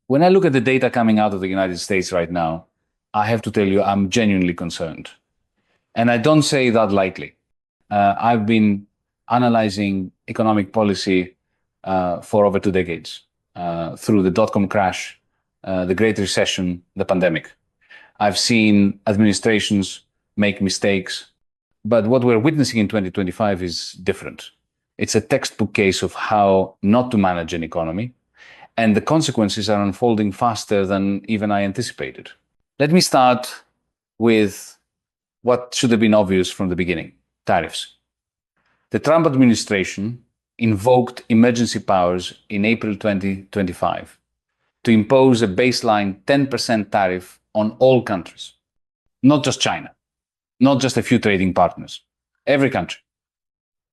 When I look at the data coming out of the United States right now, I have to tell you, I'm genuinely concerned. And I don't say that lightly. I've been analyzing economic policy for over 2 decades, through the dot-com crash, the Great Recession, the pandemic. I've seen administrations make mistakes, but what we're witnessing in 2025 is different. It's a textbook case of how not to manage an economy, and the consequences are unfolding faster than even I anticipated. Let me start with what should have been obvious from the beginning: tariffs. The Trump administration invoked emergency powers in April 2025 to impose a baseline 10% tariff on all countries, not just China, not just a few trading partners, every country.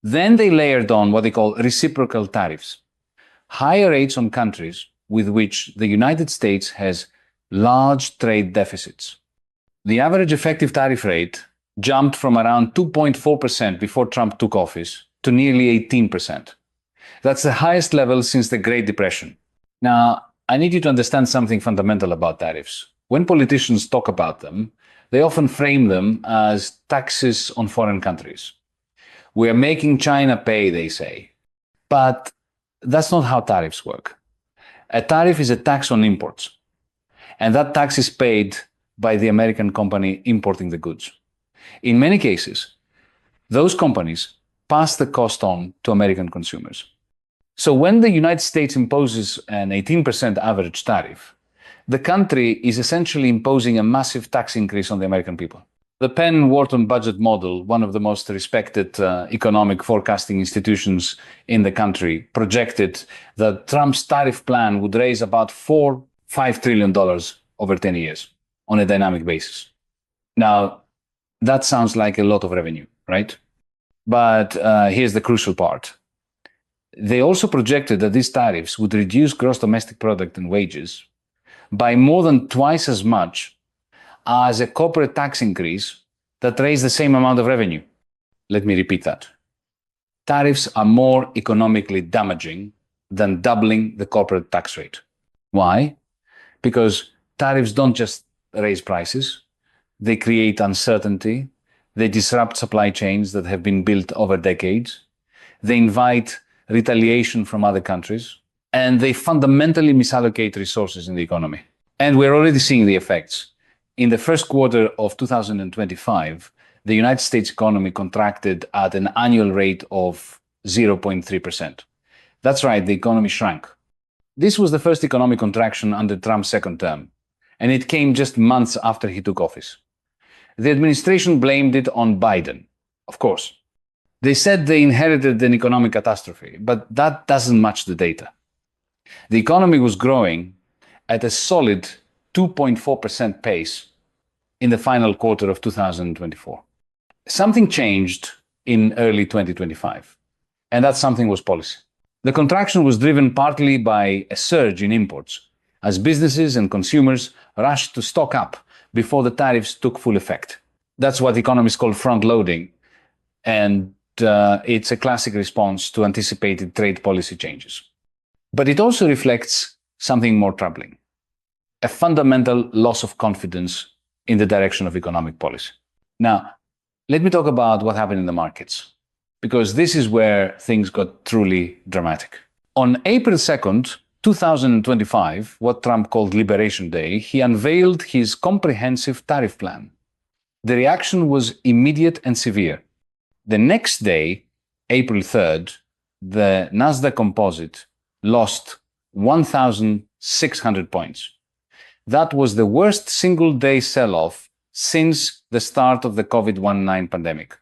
Then they layered on what they call reciprocal tariffs, higher rates on countries with which the United States has large trade deficits. The average effective tariff rate jumped from around 2.4% before Trump took office to nearly 18%. That's the highest level since the Great Depression. Now, I need you to understand something fundamental about tariffs. When politicians talk about them, they often frame them as taxes on foreign countries. We are making China pay, they say. But that's not how tariffs work. A tariff is a tax on imports, and that tax is paid by the American company importing the goods. In many cases, those companies pass the cost on to American consumers. So when the United States imposes an 18% average tariff, the country is essentially imposing a massive tax increase on the American people. The Penn-Wharton budget model, one of the most respected economic forecasting institutions in the country, projected that Trump's tariff plan would raise about $5 trillion over 10 years on a dynamic basis. Now, that sounds like a lot of revenue, right? But here's the crucial part. They also projected that these tariffs would reduce gross domestic product and wages by more than twice as much as a corporate tax increase that raised the same amount of revenue. Let me repeat that. Tariffs are more economically damaging than doubling the corporate tax rate. Why? Because tariffs don't just raise prices, they create uncertainty, they disrupt supply chains that have been built over decades, they invite retaliation from other countries, and they fundamentally misallocate resources in the economy. And we're already seeing the effects. In the first quarter of 2025, the United States economy contracted at an annual rate of 0.3%. That's right, the economy shrank. This was the first economic contraction under Trump's second term, and it came just months after he took office. The administration blamed it on Biden, of course. They said they inherited an economic catastrophe, but that doesn't match the data. The economy was growing at a solid 2.4% pace in the final quarter of 2024. Something changed in early 2025, and that something was policy. The contraction was driven partly by a surge in imports, as businesses and consumers rushed to stock up before the tariffs took full effect. That's what economists call front-loading, and it's a classic response to anticipated trade policy changes. But it also reflects something more troubling: a fundamental loss of confidence in the direction of economic policy. Now, let me talk about what happened in the markets, because this is where things got truly dramatic. On April 2nd, 2025, what Trump called Liberation Day, he unveiled his comprehensive tariff plan. The reaction was immediate and severe. The next day, April 3rd, the Nasdaq Composite lost 1,600 points. That was the worst single-day sell-off since the start of the COVID-19 pandemic.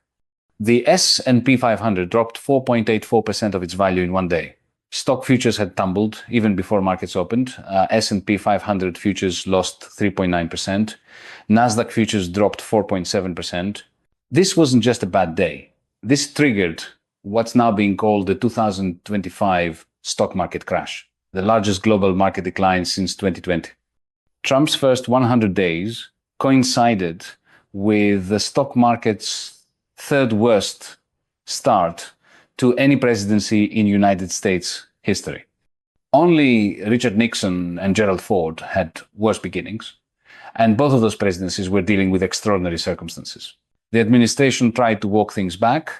The S&P 500 dropped 4.84% of its value in one day. Stock futures had tumbled even before markets opened. S&P 500 futures lost 3.9%. Nasdaq futures dropped 4.7%. This wasn't just a bad day. This triggered what's now being called the 2025 stock market crash, the largest global market decline since 2020. Trump's first 100 days coincided with the stock market's third worst start to any presidency in United States history. Only Richard Nixon and Gerald Ford had worse beginnings, and both of those presidencies were dealing with extraordinary circumstances. The administration tried to walk things back.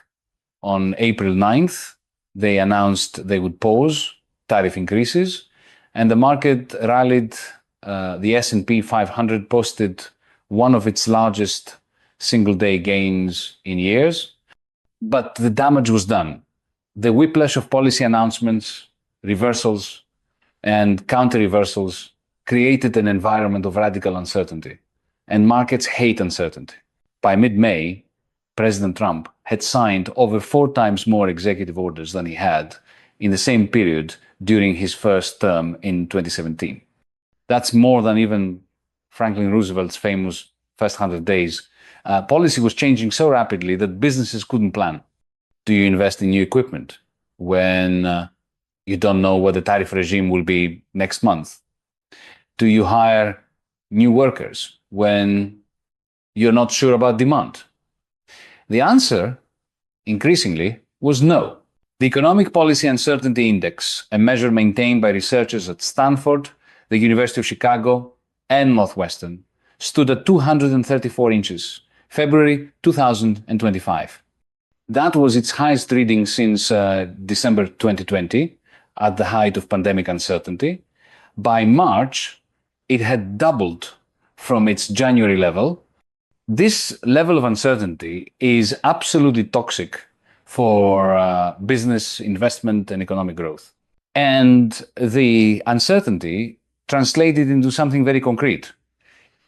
On April 9th, they announced they would pause tariff increases, and the market rallied. The S&P 500 posted one of its largest single-day gains in years, but the damage was done. The whiplash of policy announcements, reversals, and counter-reversals created an environment of radical uncertainty, and markets hate uncertainty. By mid-May, President Trump had signed over 4 times more executive orders than he had in the same period during his first term in 2017. That's more than even Franklin Roosevelt's famous first 100 days. Policy was changing so rapidly that businesses couldn't plan. Do you invest in new equipment when you don't know what the tariff regime will be next month? Do you hire new workers when you're not sure about demand? The answer, increasingly, was no. The Economic Policy Uncertainty Index, a measure maintained by researchers at Stanford, the University of Chicago, and Northwestern, stood at 234 inches, February 2025. That was its highest reading since December 2020, at the height of pandemic uncertainty. By March, it had doubled from its January level. This level of uncertainty is absolutely toxic for business, investment, and economic growth. And the uncertainty translated into something very concrete: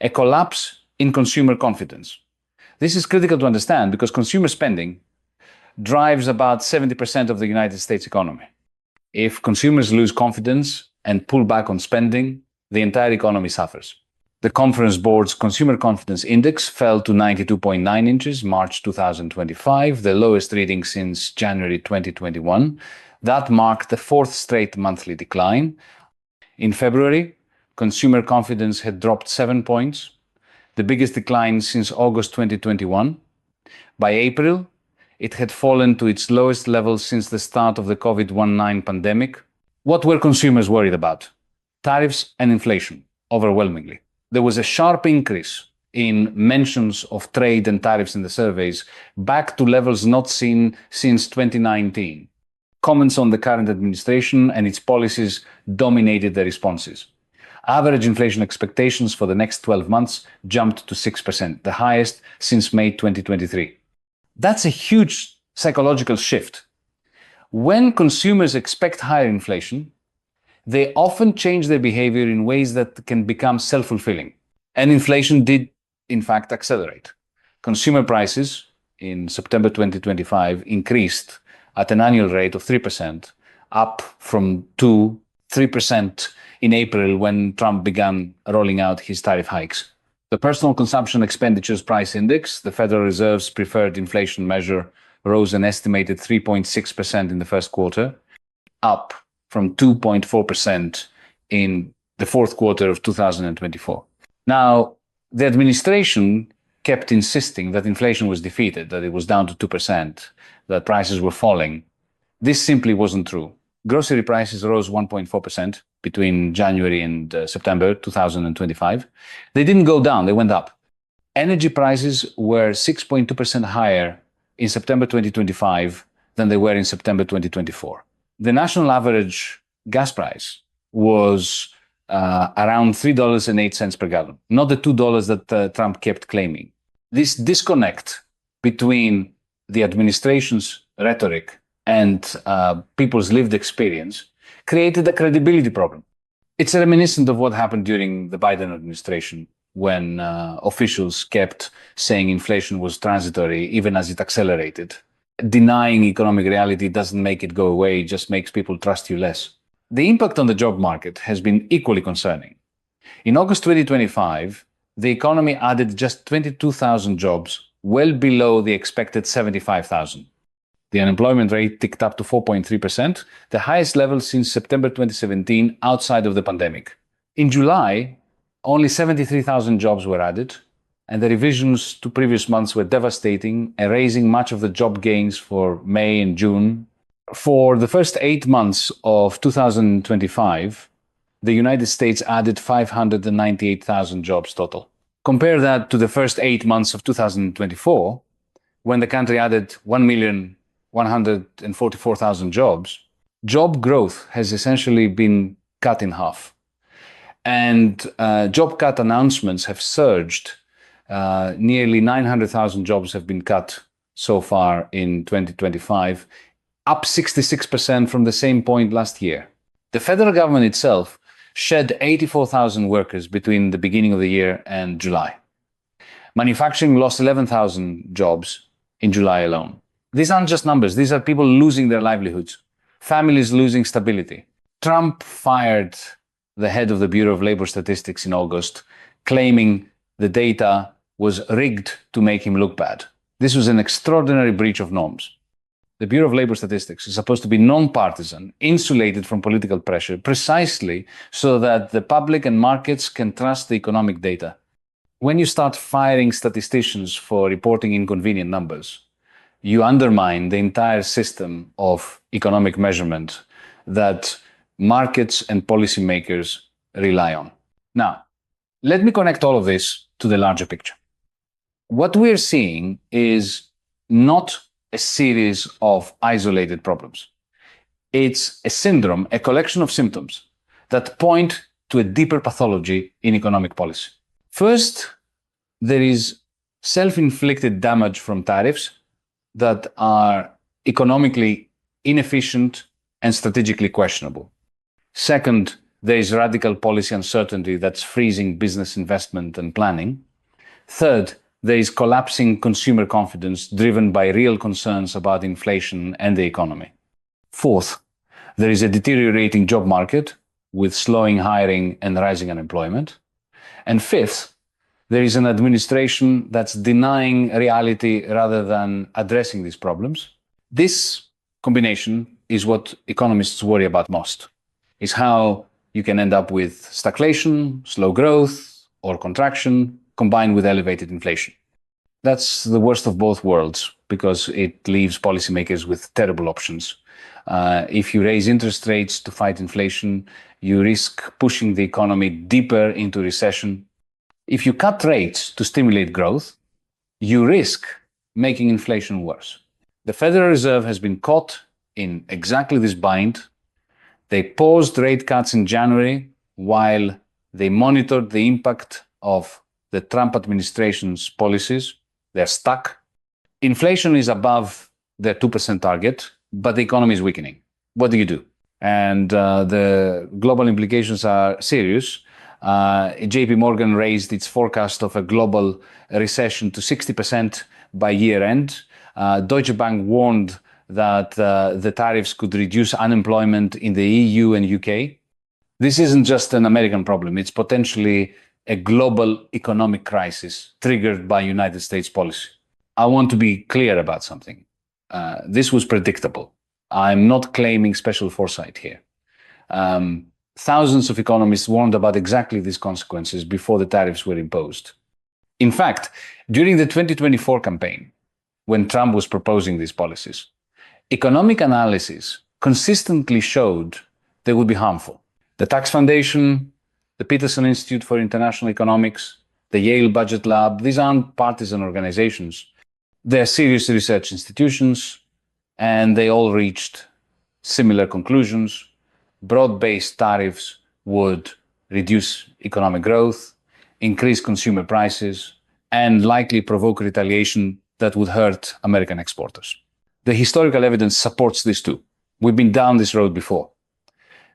a collapse in consumer confidence. This is critical to understand because consumer spending drives about 70% of the United States economy. If consumers lose confidence and pull back on spending, the entire economy suffers. The Conference Board's Consumer Confidence Index fell to 92.9 inches, March 2025, the lowest reading since January 2021. That marked the 4th straight monthly decline. In February, consumer confidence had dropped 7 points, the biggest decline since August 2021. By April, it had fallen to its lowest level since the start of the COVID-19 pandemic. What were consumers worried about? Tariffs and inflation, overwhelmingly. There was a sharp increase in mentions of trade and tariffs in the surveys, back to levels not seen since 2019. Comments on the current administration and its policies dominated the responses. Average inflation expectations for the next 12 months jumped to 6%, the highest since May 2023. That's a huge psychological shift. When consumers expect higher inflation, they often change their behavior in ways that can become self-fulfilling. And inflation did, in fact, accelerate. Consumer prices in September 2025 increased at an annual rate of 3%, up from 3% in April when Trump began rolling out his tariff hikes. The Personal Consumption Expenditures Price Index, the Federal Reserve's preferred inflation measure, rose an estimated 3.6% in the first quarter, up from 2.4% in the fourth quarter of 2024. Now, the administration kept insisting that inflation was defeated, that it was down to 2%, that prices were falling. This simply wasn't true. Grocery prices rose 1.4% between January and September 2025. They didn't go down, they went up. Energy prices were 6.2% higher in September 2025 than they were in September 2024. The national average gas price was around $3.08 per gallon, not the $2 that Trump kept claiming. This disconnect between the administration's rhetoric and people's lived experience created a credibility problem. It's reminiscent of what happened during the Biden administration, when officials kept saying inflation was transitory even as it accelerated. Denying economic reality doesn't make it go away, it just makes people trust you less. The impact on the job market has been equally concerning. In August 2025, the economy added just 22,000 jobs, well below the expected 75,000. The unemployment rate ticked up to 4.3%, the highest level since September 2017 outside of the pandemic. In July, only 73,000 jobs were added, and the revisions to previous months were devastating, erasing much of the job gains for May and June. For the first 8 months of 2025, the United States added 598,000 jobs total. Compare that to the first 8 months of 2024, when the country added 1,144,000 jobs. Job growth has essentially been cut in half. And job cut announcements have surged. Nearly 900,000 jobs have been cut so far in 2025, up 66% from the same point last year. The federal government itself shed 84,000 workers between the beginning of the year and July. Manufacturing lost 11,000 jobs in July alone. These aren't just numbers. These are people losing their livelihoods, families losing stability. Trump fired the head of the Bureau of Labor Statistics in August, claiming the data was rigged to make him look bad. This was an extraordinary breach of norms. The Bureau of Labor Statistics is supposed to be non-partisan, insulated from political pressure, precisely so that the public and markets can trust the economic data. When you start firing statisticians for reporting inconvenient numbers, you undermine the entire system of economic measurement that markets and policymakers rely on. Now, let me connect all of this to the larger picture. What we're seeing is not a series of isolated problems. It's a syndrome, a collection of symptoms that point to a deeper pathology in economic policy. First, there is self-inflicted damage from tariffs that are economically inefficient and strategically questionable. Second, there is radical policy uncertainty that's freezing business investment and planning. Third, there is collapsing consumer confidence driven by real concerns about inflation and the economy. Fourth, there is a deteriorating job market with slowing hiring and rising unemployment. And fifth, there is an administration that's denying reality rather than addressing these problems. This combination is what economists worry about most, is how you can end up with stagflation, slow growth, or contraction, combined with elevated inflation. That's the worst of both worlds because it leaves policymakers with terrible options. If you raise interest rates to fight inflation, you risk pushing the economy deeper into recession. If you cut rates to stimulate growth, you risk making inflation worse. The Federal Reserve has been caught in exactly this bind. They paused rate cuts in January while they monitored the impact of the Trump administration's policies. They're stuck. Inflation is above their 2% target, but the economy is weakening. What do you do? And the global implications are serious. JP Morgan raised its forecast of a global recession to 60% by year end. Deutsche Bank warned that the tariffs could reduce unemployment in the EU and UK. This isn't just an American problem. It's potentially a global economic crisis triggered by United States policy. I want to be clear about something. This was predictable. I'm not claiming special foresight here. Thousands of economists warned about exactly these consequences before the tariffs were imposed. In fact, during the 2024 campaign, when Trump was proposing these policies, economic analysis consistently showed they would be harmful. The Tax Foundation, the Peterson Institute for International Economics, the Yale Budget Lab, these aren't partisan organizations. They're serious research institutions, and they all reached similar conclusions. Broad-based tariffs would reduce economic growth, increase consumer prices, and likely provoke retaliation that would hurt American exporters. The historical evidence supports this too. We've been down this road before.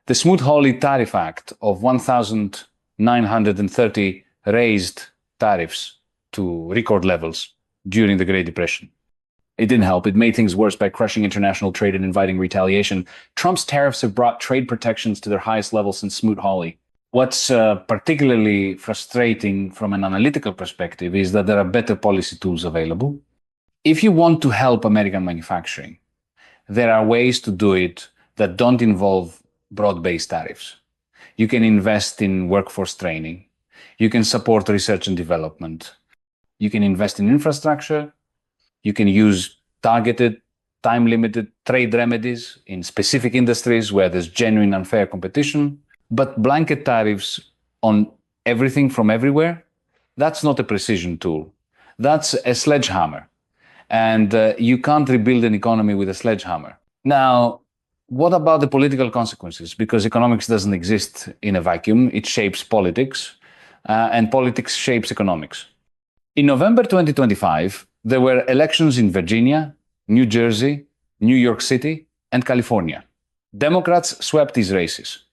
The Smoot-Hawley Tariff Act of 1,930 raised tariffs to record levels during the Great Depression. It didn't help. It made things worse by crushing international trade and inviting retaliation. Trump's tariffs have brought trade protections to their highest level since Smoot-Hawley. What's particularly frustrating from an analytical perspective is that there are better policy tools available. If you want to help American manufacturing, there are ways to do it that don't involve broad-based tariffs. You can invest in workforce training. You can support research and development. You can invest in infrastructure. You can use targeted time-limited trade remedies in specific industries where there's genuine unfair competition. But blanket tariffs on everything from everywhere, that's not a precision tool. That's a sledgehammer. And you can't rebuild an economy with a sledgehammer. Now, what about the political consequences? Because economics doesn't exist in a vacuum. It shapes politics, and politics shapes economics. In November 2025, there were elections in Virginia, New Jersey, New York City, and California. Democrats swept these races.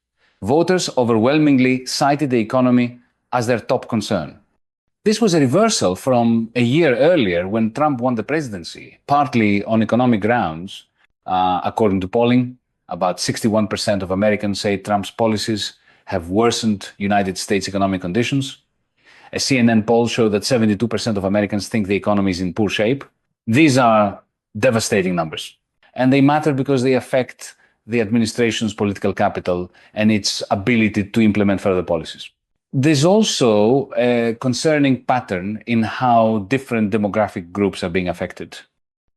Voters overwhelmingly cited the economy as their top concern. This was a reversal from a year earlier when Trump won the presidency, partly on economic grounds. According to polling, about 61% of Americans say Trump's policies have worsened United States economic conditions. A CNN poll showed that 72% of Americans think the economy is in poor shape. These are devastating numbers. And they matter because they affect the administration's political capital and its ability to implement further policies. There's also a concerning pattern in how different demographic groups are being affected.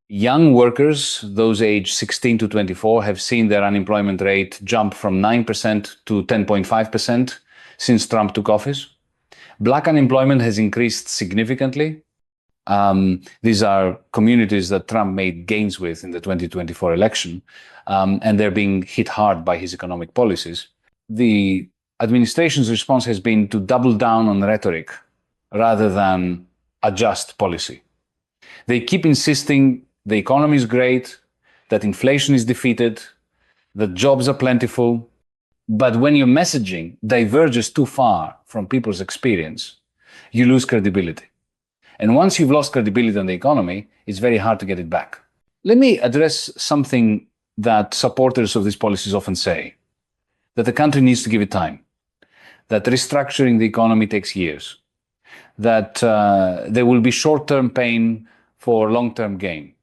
Young workers, those aged 16 to 24, have seen their unemployment rate jump from 9% to 10.5% since Trump took office. Black unemployment has increased significantly. These are communities that Trump made gains with in the 2024 election, and they're being hit hard by his economic policies. The administration's response has been to double down on rhetoric rather than adjust policy. They keep insisting the economy is great, that inflation is defeated, that jobs are plentiful. But when your messaging diverges too far from people's experience, you lose credibility. And once you've lost credibility on the economy, it's very hard to get it back. Let me address something that supporters of these policies often say, that the country needs to give it time, that restructuring the economy takes years, that there will be short-term pain for long-term gain.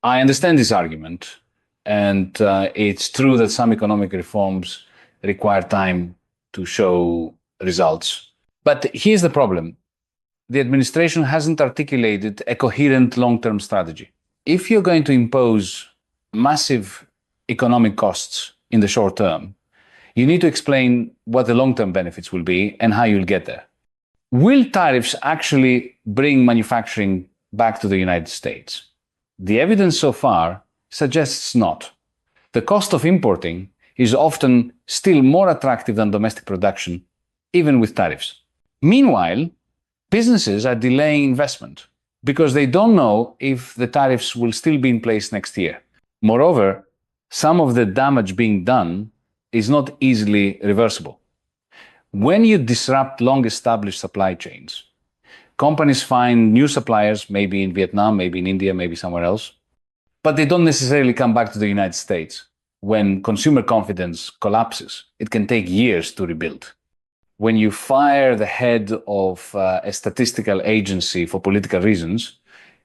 I understand this argument, and it's true that some economic reforms require time to show results. But here's the problem. The administration hasn't articulated a coherent long-term strategy. If you're going to impose massive economic costs in the short term, you need to explain what the long-term benefits will be and how you'll get there. Will tariffs actually bring manufacturing back to the United States? The evidence so far suggests not. The cost of importing is often still more attractive than domestic production, even with tariffs. Meanwhile, businesses are delaying investment because they don't know if the tariffs will still be in place next year. Moreover, some of the damage being done is not easily reversible. When you disrupt long-established supply chains, companies find new suppliers, maybe in Vietnam, maybe in India, maybe somewhere else, but they don't necessarily come back to the United States. When consumer confidence collapses, it can take years to rebuild. When you fire the head of a statistical agency for political reasons,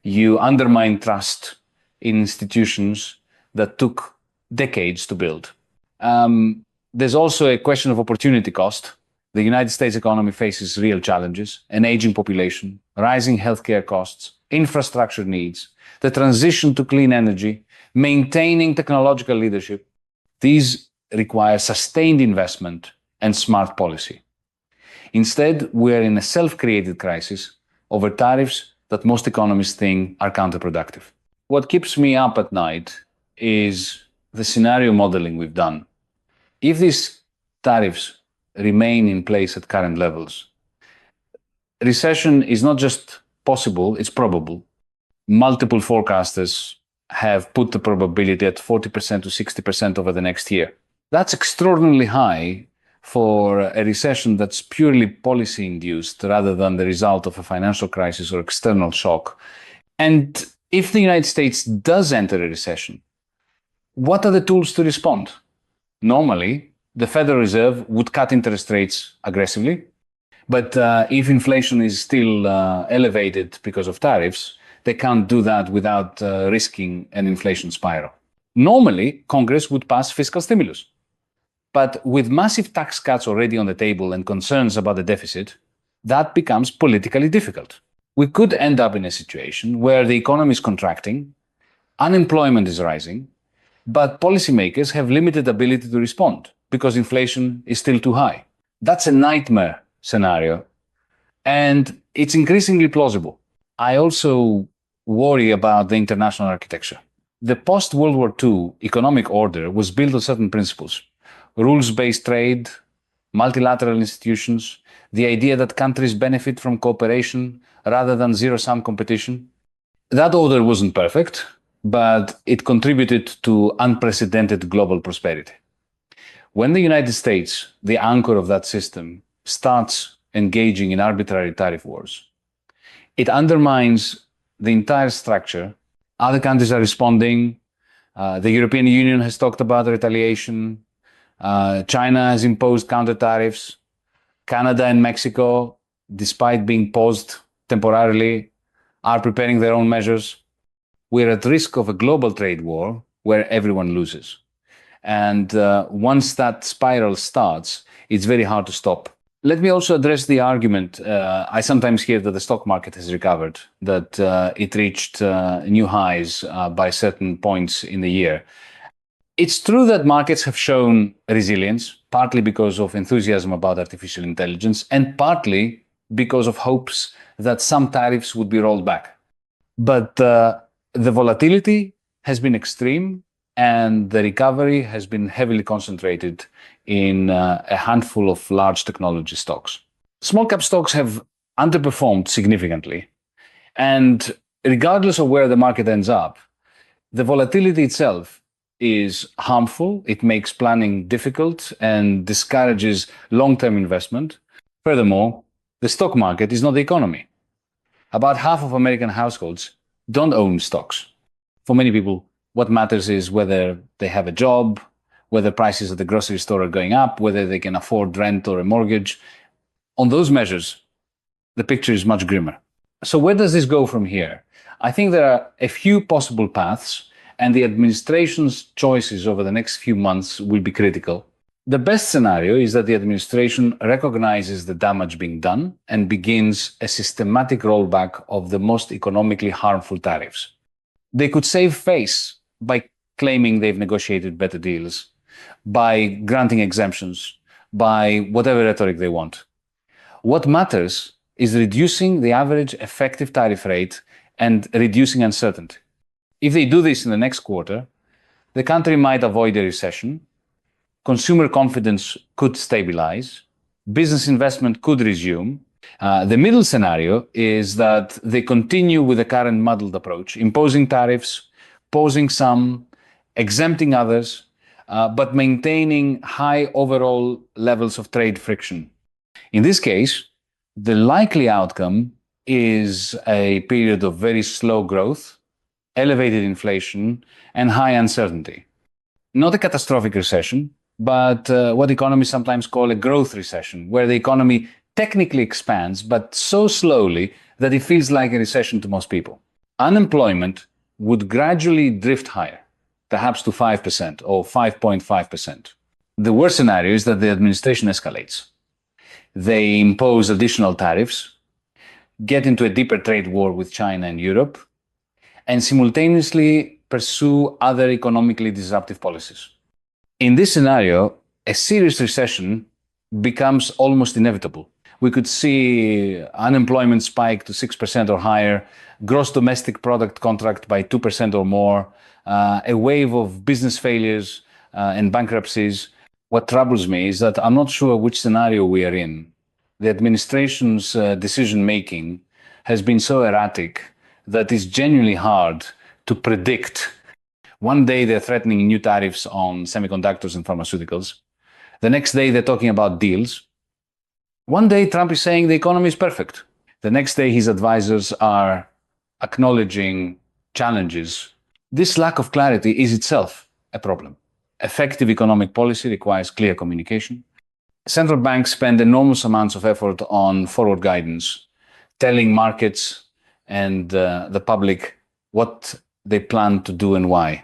you undermine trust in institutions that took decades to build. There's also a question of opportunity cost. The United States economy faces real challenges: an aging population, rising healthcare costs, infrastructure needs, the transition to clean energy, maintaining technological leadership. These require sustained investment and smart policy. Instead, we're in a self-created crisis over tariffs that most economists think are counterproductive. What keeps me up at night is the scenario modeling we've done. If these tariffs remain in place at current levels, recession is not just possible, it's probable. Multiple forecasters have put the probability at 40% to 60% over the next year. That's extraordinarily high for a recession that's purely policy-induced rather than the result of a financial crisis or external shock. And if the United States does enter a recession, what are the tools to respond? Normally, the Federal Reserve would cut interest rates aggressively, but if inflation is still elevated because of tariffs, they can't do that without risking an inflation spiral. Normally, Congress would pass fiscal stimulus. But with massive tax cuts already on the table and concerns about the deficit, that becomes politically difficult. We could end up in a situation where the economy is contracting, Unemployment is rising, but policymakers have limited ability to respond because inflation is still too high. That's a nightmare scenario, and it's increasingly plausible. I also worry about the international architecture. The post-World War II economic order was built on certain principles: rules-based trade, multilateral institutions, the idea that countries benefit from cooperation rather than zero-sum competition. That order wasn't perfect, but it contributed to unprecedented global prosperity. When the United States, the anchor of that system, starts engaging in arbitrary tariff wars, it undermines the entire structure. Other countries are responding. The European Union has talked about retaliation. China has imposed counter tariffs. Canada and Mexico, despite being paused temporarily, are preparing their own measures. We're at risk of a global trade war where everyone loses. And once that spiral starts, it's very hard to stop. Let me also address the argument. I sometimes hear that the stock market has recovered, that it reached new highs by certain points in the year. It's true that markets have shown resilience, partly because of enthusiasm about artificial intelligence, and partly because of hopes that some tariffs would be rolled back. But the volatility has been extreme, and the recovery has been heavily concentrated in a handful of large technology stocks. Small cap stocks have underperformed significantly, and regardless of where the market ends up, the volatility itself is harmful. It makes planning difficult and discourages long-term investment. Furthermore, the stock market is not the economy. About half of American households don't own stocks. For many people, what matters is whether they have a job, whether prices at the grocery store are going up, whether they can afford rent or a mortgage. On those measures, the picture is much grimmer. So where does this go from here? I think there are a few possible paths, and the administration's choices over the next few months will be critical. The best scenario is that the administration recognizes the damage being done and begins a systematic rollback of the most economically harmful tariffs. They could save face by claiming they've negotiated better deals, by granting exemptions, by whatever rhetoric they want. What matters is reducing the average effective tariff rate and reducing uncertainty. If they do this in the next quarter, the country might avoid a recession, consumer confidence could stabilize, business investment could resume. The middle scenario is that they continue with the current muddled approach, imposing tariffs, pausing some, exempting others, but maintaining high overall levels of trade friction. In this case, the likely outcome is a period of very slow growth, elevated inflation, and high uncertainty. Not a catastrophic recession, but what economists sometimes call a growth recession, where the economy technically expands, but so slowly that it feels like a recession to most people. Unemployment would gradually drift higher, perhaps to 5% or 5.5%. The worst scenario is that the administration escalates. They impose additional tariffs, get into a deeper trade war with China and Europe, and simultaneously pursue other economically disruptive policies. In this scenario, a serious recession becomes almost inevitable. We could see unemployment spike to 6% or higher, gross domestic product contract by 2% or more, a wave of business failures and bankruptcies. What troubles me is that I'm not sure which scenario we are in. The administration's decision-making has been so erratic that it's genuinely hard to predict. One day they're threatening new tariffs on semiconductors and pharmaceuticals. The next day they're talking about deals. One day Trump is saying the economy is perfect. The next day his advisors are acknowledging challenges. This lack of clarity is itself a problem. Effective economic policy requires clear communication. Central banks spend enormous amounts of effort on forward guidance, telling markets and the public what they plan to do and why.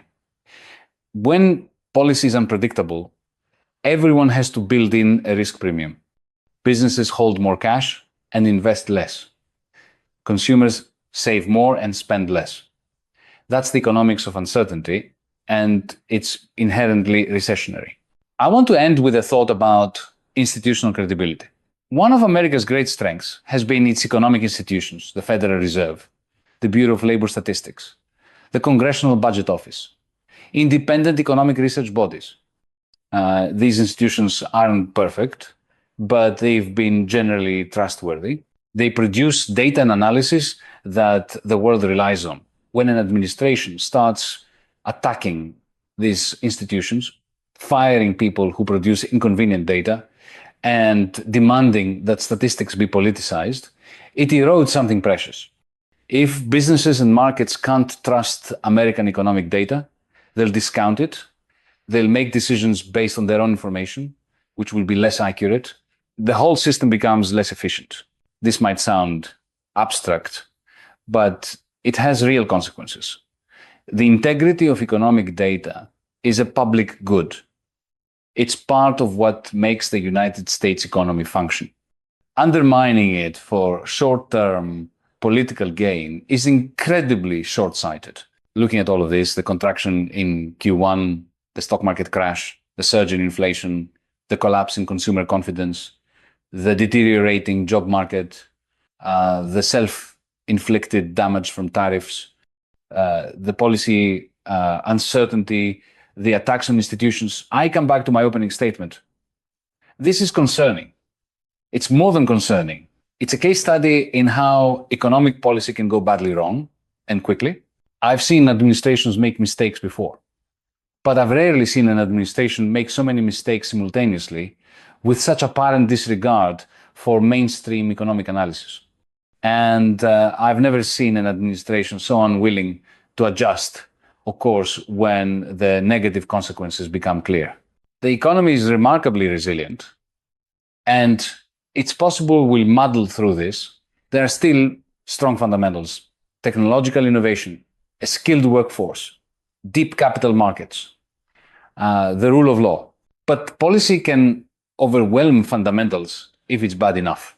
When policy is unpredictable, everyone has to build in a risk premium. Businesses hold more cash and invest less. Consumers save more and spend less. That's the economics of uncertainty, and it's inherently recessionary. I want to end with a thought about institutional credibility. One of America's great strengths has been its economic institutions, the Federal Reserve, the Bureau of Labor Statistics, the Congressional Budget Office, independent economic research bodies. These institutions aren't perfect, but they've been generally trustworthy. They produce data and analysis that the world relies on. When an administration starts attacking these institutions, firing people who produce inconvenient data, and demanding that statistics be politicized, it erodes something precious. If businesses and markets can't trust American economic data, they'll discount it. They'll make decisions based on their own information, which will be less accurate. The whole system becomes less efficient. This might sound abstract, but it has real consequences. The integrity of economic data is a public good. It's part of what makes the United States economy function. Undermining it for short-term political gain is incredibly short-sighted. Looking at all of this, the contraction in Q1, the stock market crash, the surge in inflation, the collapse in consumer confidence, the deteriorating job market, the self-inflicted damage from tariffs, the policy uncertainty, the attacks on institutions. I come back to my opening statement. This is concerning. It's more than concerning. It's a case study in how economic policy can go badly wrong and quickly. I've seen administrations make mistakes before, but I've rarely seen an administration make so many mistakes simultaneously with such apparent disregard for mainstream economic analysis. And I've never seen an administration so unwilling to adjust, of course, when the negative consequences become clear. The economy is remarkably resilient, and it's possible we'll muddle through this. There are still strong fundamentals: technological innovation, a skilled workforce, deep capital markets, the rule of law. But policy can overwhelm fundamentals if it's bad enough.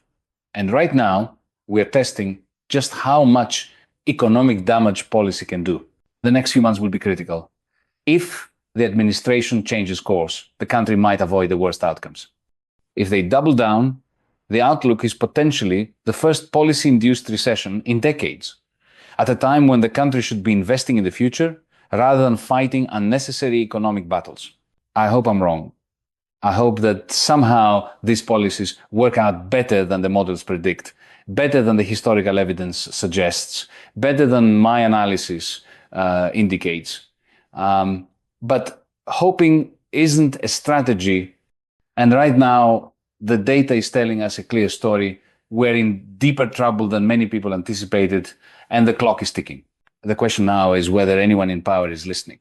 And right now, we're testing just how much economic damage policy can do. The next few months will be critical. If the administration changes course, the country might avoid the worst outcomes. If they double down, the outlook is potentially the first policy-induced recession in decades, at a time when the country should be investing in the future rather than fighting unnecessary economic battles. I hope I'm wrong. I hope that somehow these policies work out better than the models predict, better than the historical evidence suggests, better than my analysis indicates. But hoping isn't a strategy. And right now, the data is telling us a clear story. We're in deeper trouble than many people anticipated, and the clock is ticking. The question now is whether anyone in power is listening.